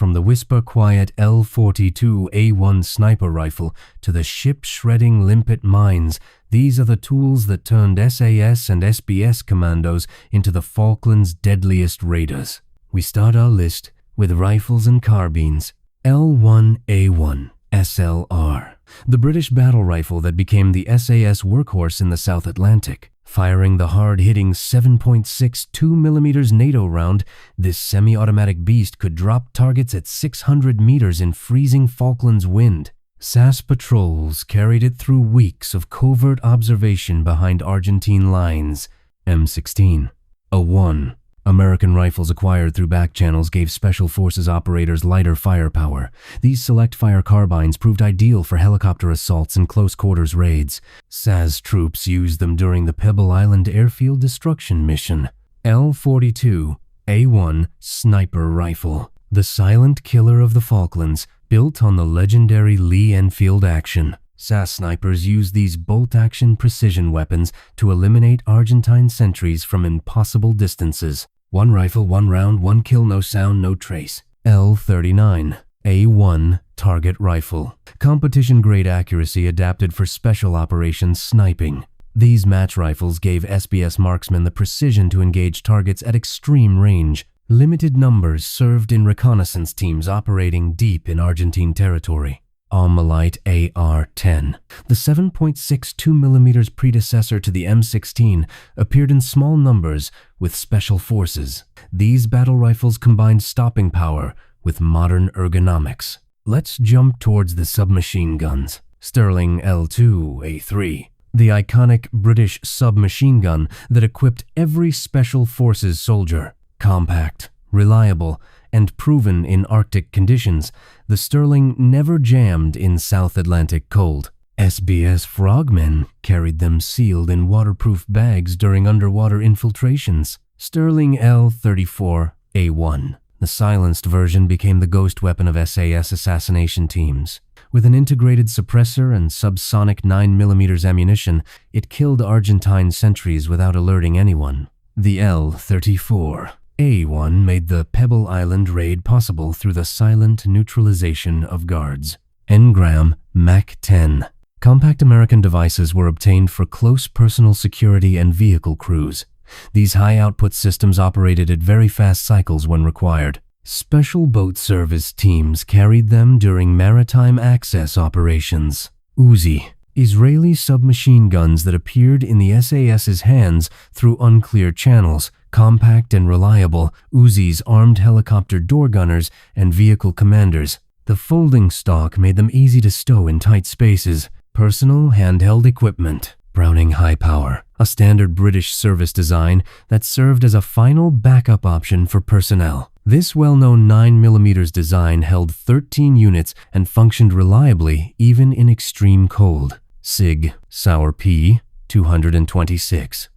From the whisper-quiet L-42A1 sniper rifle to the ship-shredding limpet mines, these are the tools that turned SAS and SBS commandos into the Falklands' deadliest raiders. We start our list with rifles and carbines. L1A1 SLR, the British battle rifle that became the SAS workhorse in the South Atlantic. Firing the hard-hitting 7.62 mm NATO round, this semi-automatic beast could drop targets at 600 meters in freezing Falklands wind. SAS patrols carried it through weeks of covert observation behind Argentine lines. M16. A1. American rifles acquired through back channels gave Special Forces operators lighter firepower. These select-fire carbines proved ideal for helicopter assaults and close-quarters raids. SAS troops used them during the Pebble Island airfield destruction mission. L-42A1 Sniper Rifle, the silent killer of the Falklands, built on the legendary Lee Enfield action. SAS snipers used these bolt-action precision weapons to eliminate Argentine sentries from impossible distances. One rifle, one round, one kill, no sound, no trace. L-39A1 Target Rifle, competition-grade accuracy adapted for special operations sniping. These match rifles gave SBS marksmen the precision to engage targets at extreme range. Limited numbers served in reconnaissance teams operating deep in Argentine territory. Armalite AR-10, the 7.62 mm predecessor to the M16, appeared in small numbers with special forces. These battle rifles combined stopping power with modern ergonomics. Let's jump towards the submachine guns. Sterling L2A3, the iconic British submachine gun that equipped every Special Forces soldier. Compact, reliable, and proven in Arctic conditions, the Sterling never jammed in South Atlantic cold. SBS frogmen carried them sealed in waterproof bags during underwater infiltrations. Sterling L-34A1, the silenced version, became the ghost weapon of SAS assassination teams. With an integrated suppressor and subsonic 9mm ammunition, it killed Argentine sentries without alerting anyone. The L-34A1 made the Pebble Island raid possible through the silent neutralization of guards. Engram Mach-10. Compact American devices were obtained for close personal security and vehicle crews. These high-output systems operated at very fast cycles when required. Special boat service teams carried them during maritime access operations. Uzi, Israeli submachine guns that appeared in the SAS's hands through unclear channels. Compact and reliable, Uzis armed helicopter door gunners and vehicle commanders. The folding stock made them easy to stow in tight spaces. Personal handheld equipment. Browning High Power, a standard British service design that served as a final backup option for personnel. This well-known 9mm design held 13 units and functioned reliably even in extreme cold. SIG Sour P 226.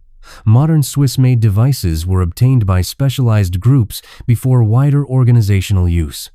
Modern Swiss-made devices were obtained by specialized groups before wider organizational use.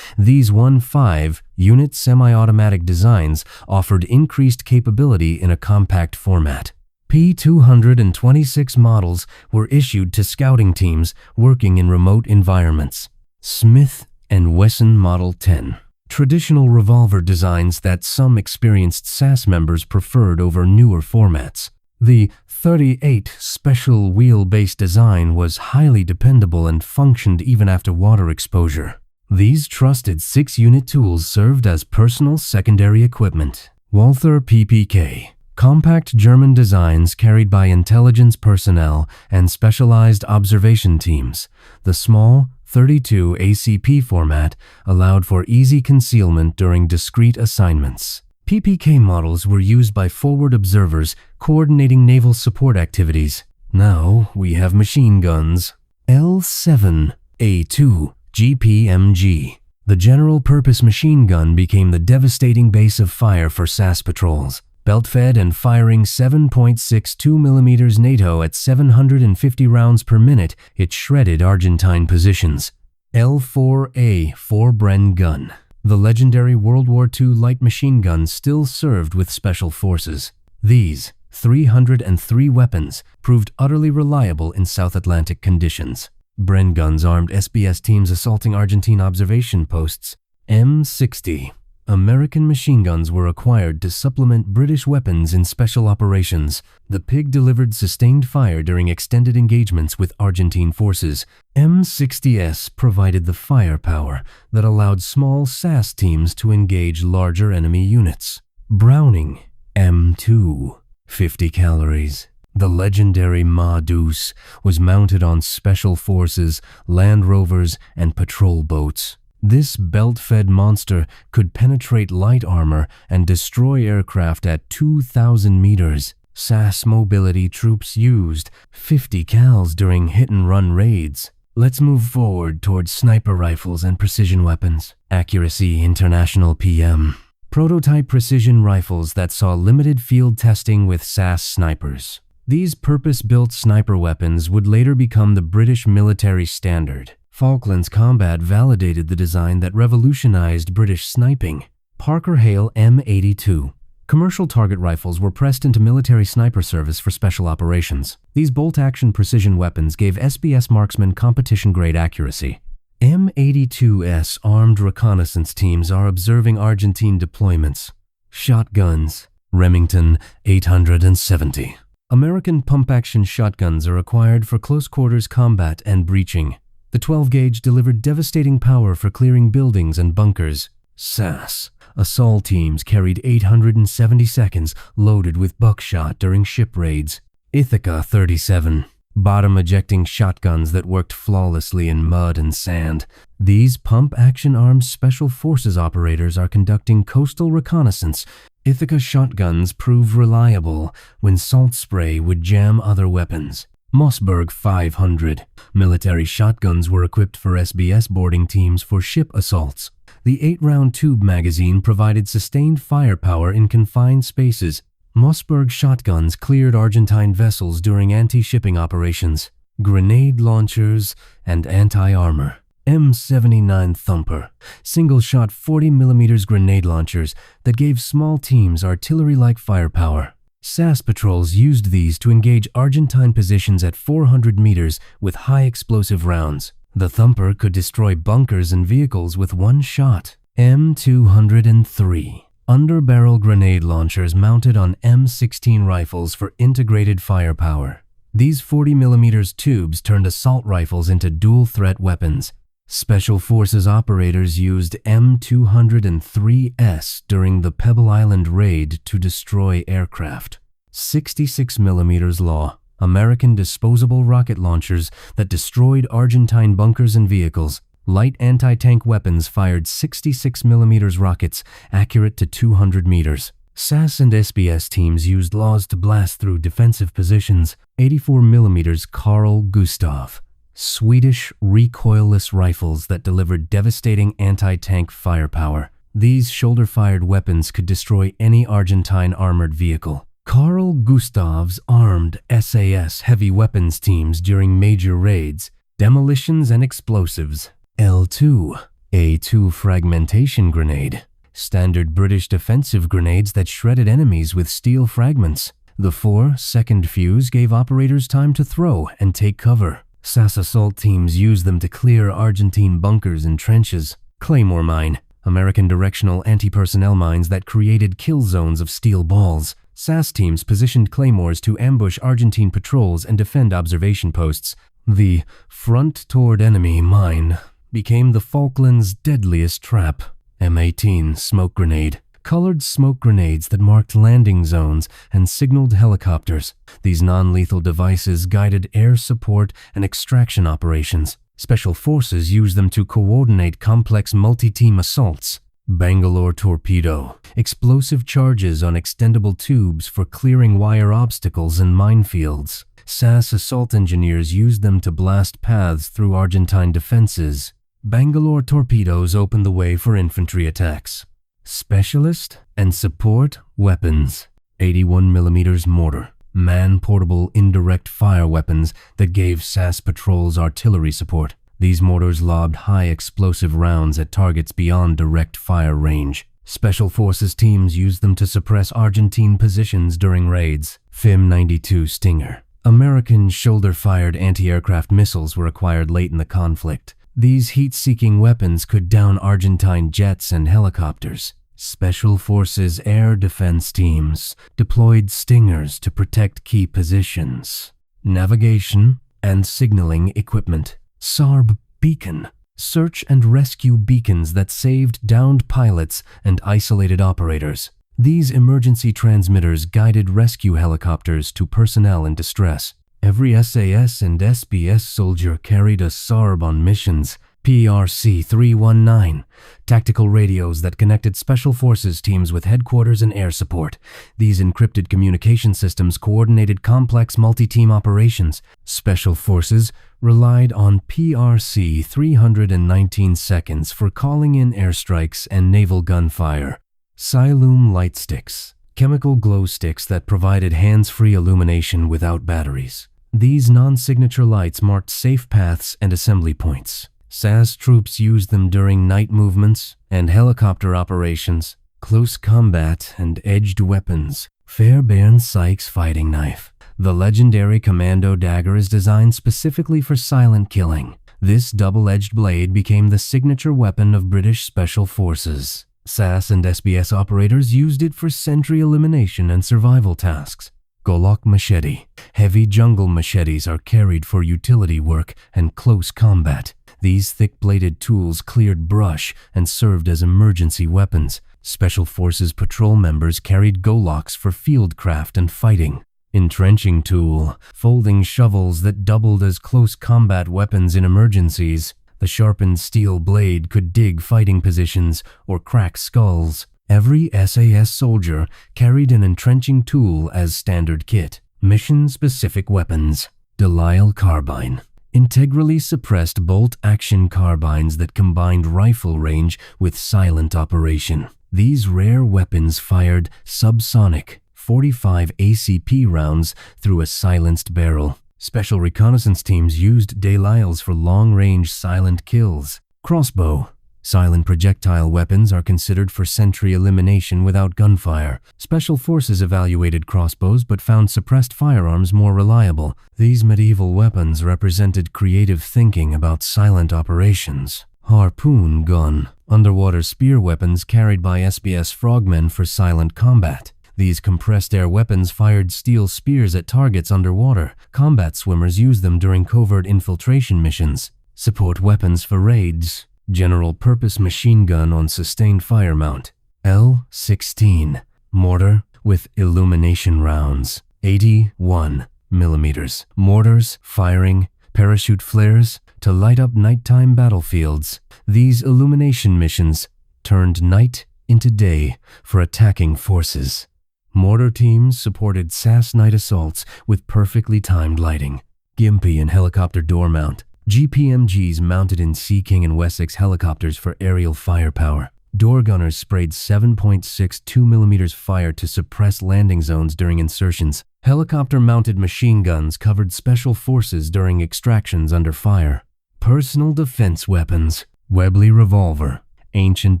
These 1.5-unit semi-automatic designs offered increased capability in a compact format. P226 models were issued to scouting teams working in remote environments. Smith & Wesson Model 10. Traditional revolver designs that some experienced SAS members preferred over newer formats. The 38 special wheel-based design was highly dependable and functioned even after water exposure. These trusted 6-unit tools served as personal secondary equipment. Walther PPK. Compact German designs carried by intelligence personnel and specialized observation teams. The small 32 ACP format allowed for easy concealment during discrete assignments. PPK models were used by forward observers coordinating naval support activities. Now we have machine guns. L7A2 GPMG. The general-purpose machine gun became the devastating base of fire for SAS patrols. Belt-fed and firing 7.62mm NATO at 750 rounds per minute, it shredded Argentine positions. L4A 4 gun. The legendary World War II light machine gun still served with Special Forces. These 303 weapons proved utterly reliable in South Atlantic conditions. Bren guns armed SBS teams assaulting Argentine observation posts. M60. American machine guns were acquired to supplement British weapons in special operations. The pig delivered sustained fire during extended engagements with Argentine forces. M60S provided the firepower that allowed small SAS teams to engage larger enemy units. Browning M2. 50 calories. The legendary Ma Deuce was mounted on special forces, Land Rovers, and patrol boats. This belt-fed monster could penetrate light armor and destroy aircraft at 2,000 meters. SAS mobility troops used 50 cals during hit-and-run raids. Let's move forward towards sniper rifles and precision weapons. Accuracy International PM. Prototype precision rifles that saw limited field testing with SAS snipers. These purpose-built sniper weapons would later become the British military standard. Falklands combat validated the design that revolutionized British sniping. Parker Hale M82. Commercial target rifles were pressed into military sniper service for special operations. These bolt-action precision weapons gave SBS marksmen competition-grade accuracy. M82S armed reconnaissance teams are observing Argentine deployments. Shotguns. Remington 870. American pump-action shotguns are acquired for close-quarters combat and breaching. The 12-gauge delivered devastating power for clearing buildings and bunkers. SAS. Assault teams carried 870 seconds loaded with buckshot during ship raids. Ithaca 37. Bottom-ejecting shotguns that worked flawlessly in mud and sand. These pump-action armed special forces operators are conducting coastal reconnaissance. Ithaca shotguns prove reliable when salt spray would jam other weapons. Mossberg 500. Military shotguns were equipped for SBS boarding teams for ship assaults. The 8-round tube magazine provided sustained firepower in confined spaces. Mossberg shotguns cleared Argentine vessels during anti-shipping operations. Grenade launchers and anti-armor. M79 Thumper. Single-shot 40mm grenade launchers that gave small teams artillery-like firepower. SAS patrols used these to engage Argentine positions at 400 meters with high explosive rounds. The Thumper could destroy bunkers and vehicles with one shot. M203. Underbarrel grenade launchers mounted on M16 rifles for integrated firepower. These 40mm tubes turned assault rifles into dual-threat weapons. Special Forces operators used M203S during the Pebble Island raid to destroy aircraft. 66mm Law. American disposable rocket launchers that destroyed Argentine bunkers and vehicles. Light anti-tank weapons fired 66mm rockets, accurate to 200 meters. SAS and SBS teams used laws to blast through defensive positions. 84mm Carl Gustaf. Swedish recoilless rifles that delivered devastating anti-tank firepower. These shoulder-fired weapons could destroy any Argentine armored vehicle. Carl Gustav's armed SAS heavy weapons teams during major raids. Demolitions and Explosives. L2. A2 fragmentation grenade. Standard British defensive grenades that shredded enemies with steel fragments. The 4-second fuse gave operators time to throw and take cover. SAS assault teams used them to clear Argentine bunkers and trenches. Claymore mine. American directional anti-personnel mines that created kill zones of steel balls. SAS teams positioned claymores to ambush Argentine patrols and defend observation posts. The front toward enemy mine became the Falklands' deadliest trap. M18 smoke grenade. Colored smoke grenades that marked landing zones and signaled helicopters. These non-lethal devices guided air support and extraction operations. Special forces used them to coordinate complex multi-team assaults. Bangalore torpedo. Explosive charges on extendable tubes for clearing wire obstacles and minefields. SAS assault engineers used them to blast paths through Argentine defenses. Bangalore torpedoes opened the way for infantry attacks. Specialist and support weapons. 81mm mortar. Man-portable indirect fire weapons that gave SAS patrols artillery support. These mortars lobbed high explosive rounds at targets beyond direct fire range. Special Forces teams used them to suppress Argentine positions during raids. FIM-92 Stinger. American shoulder-fired anti-aircraft missiles were acquired late in the conflict. These heat-seeking weapons could down Argentine jets and helicopters. Special Forces air defense teams deployed Stingers to protect key positions. Navigation and signaling equipment. SARB beacon. Search and rescue beacons that saved downed pilots and isolated operators. These emergency transmitters guided rescue helicopters to personnel in distress. Every SAS and SBS soldier carried a SARB on missions. PRC 319, tactical radios that connected Special Forces teams with headquarters and air support. These encrypted communication systems coordinated complex multi-team operations. Special Forces relied on PRC 319 seconds for calling in airstrikes and naval gunfire. Siloom light sticks, chemical glow sticks that provided hands-free illumination without batteries. These non-signature lights marked safe paths and assembly points. SAS troops used them during night movements and helicopter operations. Close combat and edged weapons. Fairbairn Sykes fighting knife. The legendary Commando dagger is designed specifically for silent killing. This double-edged blade became the signature weapon of British Special Forces. SAS and SBS operators used it for sentry elimination and survival tasks. Golok machete. Heavy jungle machetes are carried for utility work and close combat. These thick-bladed tools cleared brush and served as emergency weapons. Special Forces patrol members carried Goloks for fieldcraft and fighting. Entrenching tool. Folding shovels that doubled as close combat weapons in emergencies. The sharpened steel blade could dig fighting positions or crack skulls. Every SAS soldier carried an entrenching tool as standard kit. Mission-specific weapons. Delisle carbine. Integrally suppressed bolt-action carbines that combined rifle range with silent operation. These rare weapons fired subsonic 45 ACP rounds through a silenced barrel. Special reconnaissance teams used Delisles for long-range silent kills. Crossbow. Silent projectile weapons are considered for sentry elimination without gunfire. Special Forces evaluated crossbows but found suppressed firearms more reliable. These medieval weapons represented creative thinking about silent operations. Harpoon gun. Underwater spear weapons carried by SBS frogmen for silent combat. These compressed air weapons fired steel spears at targets underwater. Combat swimmers used them during covert infiltration missions. Support weapons for raids. General-purpose machine gun on sustained fire mount. L-16. Mortar with illumination rounds. 81 millimeters. Mortars firing parachute flares to light up nighttime battlefields. These illumination missions turned night into day for attacking forces. Mortar teams supported SAS night assaults with perfectly timed lighting. Gimpy and helicopter door mount. GPMGs mounted in Sea King and Wessex helicopters for aerial firepower. Door gunners sprayed 7.62 millimeters fire to suppress landing zones during insertions. Helicopter-mounted machine guns covered Special Forces during extractions under fire. Personal defense weapons. Webley revolver. Ancient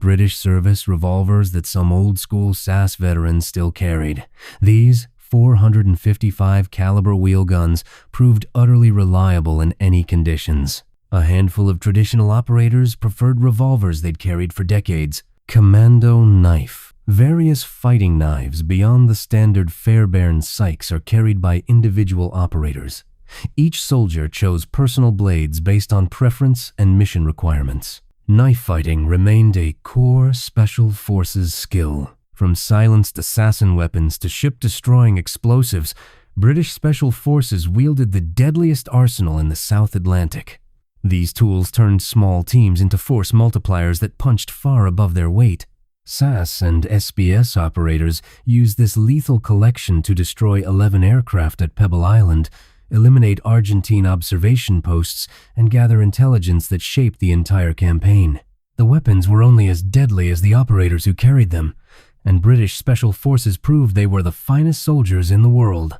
British service revolvers that some old-school SAS veterans still carried. These 455 caliber wheel guns proved utterly reliable in any conditions. A handful of traditional operators preferred revolvers they'd carried for decades. Commando knife. Various fighting knives beyond the standard Fairbairn Sykes are carried by individual operators. Each soldier chose personal blades based on preference and mission requirements. Knife fighting remained a core Special Forces skill. From silenced assassin weapons to ship-destroying explosives, British Special Forces wielded the deadliest arsenal in the South Atlantic. These tools turned small teams into force multipliers that punched far above their weight. SAS and SBS operators used this lethal collection to destroy 11 aircraft at Pebble Island, eliminate Argentine observation posts, and gather intelligence that shaped the entire campaign. The weapons were only as deadly as the operators who carried them, and British Special Forces proved they were the finest soldiers in the world.